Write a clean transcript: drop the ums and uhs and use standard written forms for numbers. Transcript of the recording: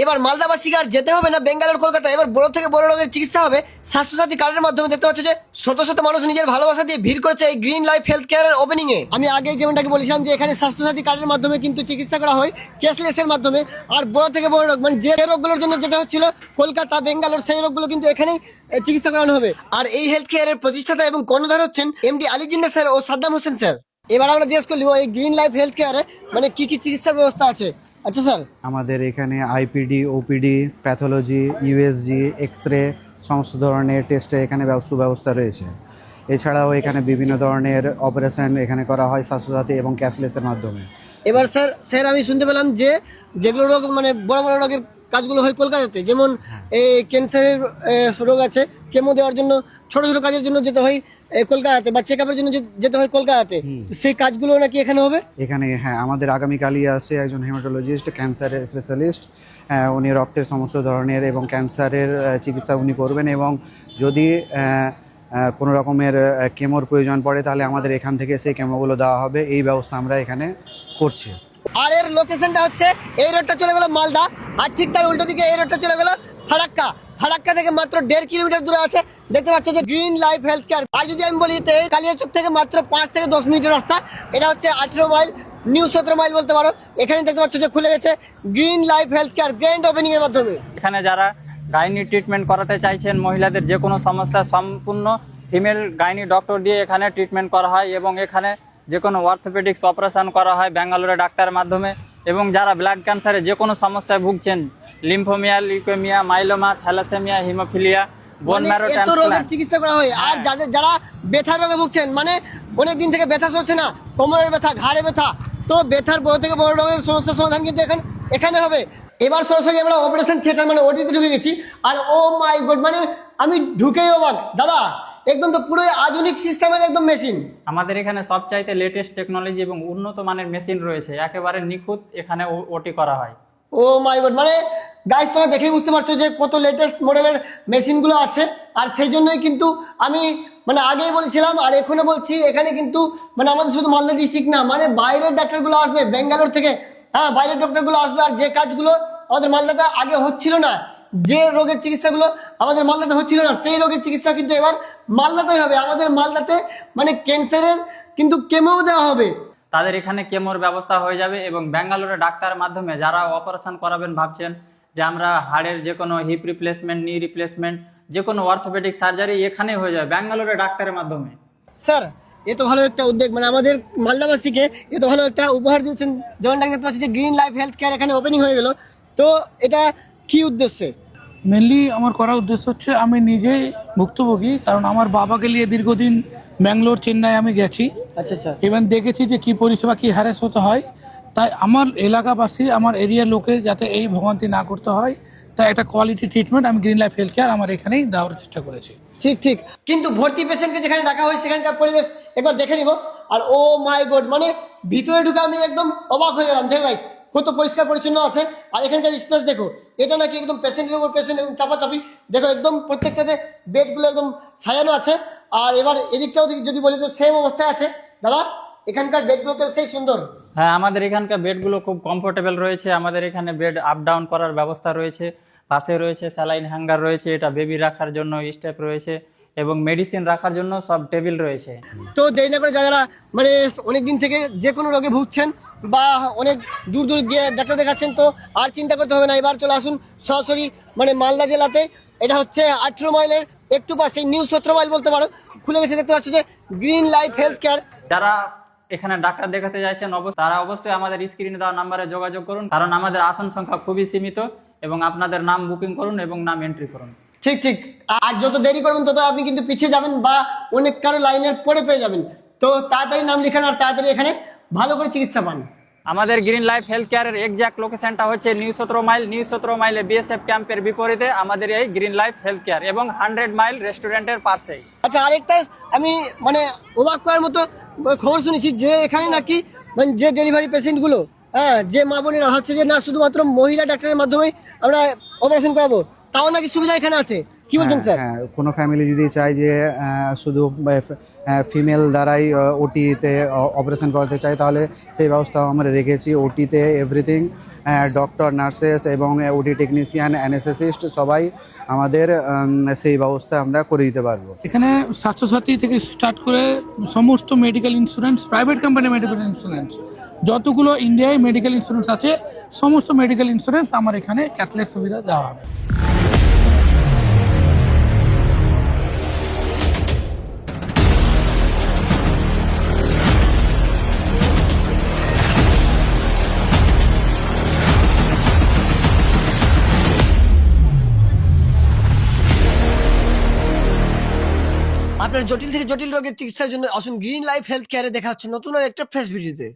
এবার মালদাবাসীকে আর যেতে হবে না বেঙ্গালোর কলকাতা, এবার বড় থেকে বড় রোগের চিকিৎসা হবে স্বাস্থ্যসাথী কার্ডের মাধ্যমে। দেখতে পাচ্ছ যে শত শত মানুষ নিজের ভালোবাসা দিয়ে ভিড় করেছে এই গ্রিন লাইফ হেলথ কেয়ারের ওপেনিং এ। আমি আগে যেমনটাকে বলেছিলাম যে এখানে স্বাস্থ্যসাথী কার্ডের মাধ্যমে কিন্তু চিকিৎসা করা হয় ক্যাশলেসের মাধ্যমে। আর বড় থেকে বড় রোগ মানে যে রোগগুলোর জন্য যেতে হচ্ছিল কলকাতা বেঙ্গালোর, সেই রোগগুলো কিন্তু এখানেই চিকিৎসা করানো হবে। আর এই হেলথ কেয়ারের প্রতিষ্ঠাতা এবং কর্ণধার হচ্ছেন এমডি আলী জিন্না স্যার ও সাদ্দাম হোসেন স্যার। এবার আমরা জিজ্ঞেস করলি এই গ্রিন লাইফ হেলথ কেয়ারে মানে কি কি চিকিৎসার ব্যবস্থা আছে। আচ্ছা স্যার, আমাদের এখানে IPD, OPD, pathology, USG, X ray সমস্ত ধরনের টেস্টের এখানে সুব্যবস্থা রয়েছে। এছাড়াও এখানে বিভিন্ন ধরনের অপারেশন এখানে করা হয় স্বাস্থ্যসাথী এবং ক্যাশলেসের মাধ্যমে। এবার স্যার আমি শুনতে পেলাম যে যেগুলো রোগ মানে বড় বড় রোগের কাজগুলো হয় কলকাতাতে, যেমন এই ক্যান্সারের রোগ আছে, কেমো দেওয়ার জন্য ছোট ছোট কাজের জন্য যেতে হয় কলকাতাতে, বা চেক আপের জন্য যেতে হয় কলকাতাতে, সেই কাজগুলো নাকি এখানে হবে। এখানে হ্যাঁ, আমাদের আগামীকালই আসছে একজন হেমাটোলজিস্ট, ক্যান্সারের স্পেশালিস্ট। উনি রক্তের সমস্ত ধরনের এবং ক্যান্সারের চিকিৎসা উনি করবেন, এবং যদি কোনো রকমের কেমোর প্রয়োজন পড়ে তাহলে আমাদের এখান থেকে সেই কেমোগুলো দেওয়া হবে। এই ব্যবস্থা আমরা এখানে করছি। আর এর লোকেশনটা হচ্ছে এই রোডটা চলে গেল মালদা, আর ঠিক তার উল্টো দিকে এই রোডটা চলে গেল ফারাক্কা। ফারাক্কা থেকে মাত্র 1.5 কিলোমিটার দূরে আছে। দেখতে পাচ্ছ যে গ্রিন লাইফ হেলথ কেয়ার। আর যদি আমি বলি তো এই কালিয়াচক থেকে মাত্র 5 থেকে 10 মিনিটের রাস্তা। এটা হচ্ছে 18 মাইল, নিউ 17 মাইল বলতে পারো। এখানে দেখতে পাচ্ছ যে খুলে গেছে green life health care grand opening এর মাধ্যমে। এখানে যারা গাইনি ট্রিটমেন্ট করাতে চাইছেন, মহিলাদের যে কোনো সমস্যা সম্পূর্ণ ফিমেল গাইনি ডক্টর দিয়ে এখানে ট্রিটমেন্ট করা হয়, এবং এখানে যে কোনো অর্থোপেডিক্স অপারেশন করা হয় ব্যাঙ্গালোরে ডাক্তারের মাধ্যমে। এবং যারা ব্লাড ক্যান্সারে যে কোনো সমস্যায় ভুগছেন, lymphoma, leukaemia, myeloma, thalassaemia, haemophilia, bone marrow transplant চিকিৎসা করা হয়। আর যারা ব্যথার রোগে ভুগছেন, মানে অনেক দিন থেকে ব্যথা সরছে না, কোমরের ব্যথা, ঘাড়ে ব্যথা, তো ব্যথার বড় থেকে বড় রোগের সমস্যার সমাধান কিন্তু এখানে হবে। এবার সরাসরি আমরা অপারেশন থিয়েটার মানে ওটিতে ঢুকে গেছি। আর ও মাই গড, মানে আমি ঢুকেই অবাক দাদা, একদম তো পুরো আধুনিক সিস্টেমের একদম মেশিন। আমাদের এখানে সবচাইতে লেটেস্ট টেকনোলজি এবং উন্নত মানের মেশিন রয়েছে, একেবারে নিখুঁত এখানে ওটি করা হয়। ও মাই গড, মানে গাইস তোমরা দেখেই বুঝতে পারছো যে কত লেটেস্ট মডেলের মেশিনগুলো আছে। আর সেই জন্যই কিন্তু আমি মানে আগেই বলেছিলাম আর এখনো বলছি, এখানে কিন্তু মানে আমাদের শুধু মালদা ডিস্ট্রিক্ট না, মানে বাইরের ডাক্তারগুলো আসবে বেঙ্গালোর থেকে। হ্যাঁ, বাইরের ডক্টরগুলো আসবে। আর যে কাজগুলো আমাদের মালদাতে আগে হচ্ছিল না, যে রোগের চিকিৎসাগুলো আমাদের মালদাতে হচ্ছিল না, সেই রোগের চিকিৎসা কিন্তু এবার মালদাতেই হবে। আমাদের মালদাতে মানে ক্যান্সারের কিন্তু কেমো দেওয়া হবে। তাদের এখানে কেমোর ব্যবস্থা হয়ে যাবে, এবং ব্যাঙ্গালোরে ডাক্তারের মাধ্যমে যারা অপারেশন করাবেন ভাবছেন যে আমরা হাড়ের যে কোনো হিপ রিপ্লেসমেন্ট, নি রিপ্লেসমেন্ট, যে কোনো অর্থোপেডিক সার্জারি এখানেই হয়ে যাবে ব্যাঙ্গালোরে ডাক্তারের মাধ্যমে। স্যার এ তো ভালো একটা উদ্যোগ, মানে আমাদের মালদাবাসীকে এ তো ভালো একটা উপহার দিয়েছেন। যেমন দেখতে পাচ্ছি যে গ্রিন লাইফ হেলথ কেয়ার এখানে ওপেনিং হয়ে গেল, তো এটা কি উদ্দেশ্যে? মেনলি আমার করার উদ্দেশ্য হচ্ছে আমি নিজেই ভুক্তভোগী, কারণ আমার বাবাকে নিয়ে দীর্ঘদিন ব্যাঙ্গালোর, চেন্নাই আমি গেছি। আচ্ছা আচ্ছা। ইভেন দেখেছি যে কী পরিষেবা, কী হ্যারেস হতে হয়। তাই আমার এলাকাবাসী, আমার এরিয়ার লোকের যাতে এই ভোগান্তি না করতে হয়, তাই একটা কোয়ালিটি ট্রিটমেন্ট আমি গ্রিন লাইফ হেলথ কেয়ার আমার এখানেই দেওয়ার চেষ্টা করেছি। ঠিক ঠিক, কিন্তু ভর্তি পেশেন্টকে যেখানে রাখা হয় সেখানকার পরিবেশ একবার দেখে নিব। আর ও মাই গড, মানে ভিতরে ঢুকে আমি একদম অবাক হয়ে গেলাম। দেখো গাইস কত পরিষ্কার পরিচ্ছন্ন আছে। আর এখানকার স্পেস দেখো, এটা নাকি একদম পেশেন্টের উপর পেশেন্ট এবং চাপাচাপি। দেখো একদম প্রত্যেকটাতে বেডগুলো একদম সাজানো আছে। আর এবার এদিকটাও যদি বলি তো সেম অবস্থায় আছে। দাদা এখানকার বেডগুলো তো সেই সুন্দর। হ্যাঁ, আমাদের এখানকার বেডগুলো খুব কমফোর্টেবল রয়েছে। আমাদের এখানে বেড আপ ডাউন করার ব্যবস্থা রয়েছে, পাশে রয়েছে স্যালাইন হ্যাঙ্গার রয়েছে, এটা বেবি রাখার জন্য স্টেপ রয়েছে, এবং মেডিসিন রাখার জন্য সব টেবিল রয়েছে। তো দেরি না করে যারা মানে অনেক দিন থেকে যে কোনো রোগে ভুগছেন বা অনেক দূর দূর গিয়ে ডাক্তার দেখাচ্ছেন, তো আর চিন্তা করতে হবে না। এবার চলে আসুন সরাসরি মানে মালদা জেলাতে। এটা হচ্ছে 18 মাইলের একটু পাশে, নিউ 17 মাইল বলতে পারো, খুলে গেছে। দেখতে পাচ্ছ যে গ্রিন লাইফ হেলথ কেয়ার। যারা এখানে ডাক্তার দেখাতে চাইছেন তারা অবশ্যই আমাদের স্ক্রিনে দেওয়া নাম্বারে যোগাযোগ করুন, কারণ আমাদের আসন সংখ্যা খুবই সীমিত, এবং আপনাদের নাম বুকিং করুন এবং নাম এন্ট্রি করুন। ঠিক ঠিক, আর যত দেরি করবেন তত আপনি কিন্তু পিছিয়ে যাবেন বা অনেক কারো লাইনের পরে পেয়ে যাবেন। তো তাড়াতাড়ি নাম লিখান আর তাড়াতাড়ি এখানে ভালো করে চিকিৎসা পান। আমাদের গ্রিন লাইফ হেলথ কেয়ারের এক্সাক্ট লোকেশনটা হচ্ছে নিউ 17 মাইল। নিউ 17 মাইলে বিএসএফ ক্যাম্পের বিপরীতে আমাদের এই গ্রিন লাইফ হেলথ কেয়ার, এবং 100 মাইল রেস্টুরেন্টের পাশেই। আচ্ছা, আরেকটা আমি মানে অবাক করার মতো খবর শুনেছি যে এখানে নাকি মানে যে ডেলিভারি পেশেন্টগুলো, হ্যাঁ, যে মা বোনেরা হচ্ছে যে না শুধুমাত্র মহিলা ডাক্তারের মাধ্যমে আমরা অপারেশন করাবো, তাও নাকি সুবিধা এখানে আছে। কি বলছেন স্যার? হ্যাঁ, কোনো ফ্যামিলি যদি চায় যে শুধু ফিমেল দ্বারাই ওটিতে অপারেশন করতে চায়, তাহলে সেই ব্যবস্থাও আমরা রেখেছি। ওটিতে এভরিথিং, ডক্টর, নার্সেস এবং ওটি টেকনিশিয়ান, অ্যানেস্থেসিস্ট সবাই আমাদের সেই ব্যবস্থা আমরা করে দিতে পারবো। এখানে স্বাস্থ্যসাথী থেকে স্টার্ট করে সমস্ত medical insurance, private company medical insurance, যতগুলো ইন্ডিয়ায় মেডিকেল ইন্স্যুরেন্স আছে সমস্ত মেডিকেল ইন্স্যুরেন্স আমার এখানে ক্যাশলেস সুবিধা দেওয়া হবে। আপনার জটিল থেকে জটিল রোগের চিকিৎসার জন্য আসুন গ্রিন লাইফ হেলথ কেয়ারে। দেখা হচ্ছে নতুন আর একটা ফ্রেশ ভিডিওতে।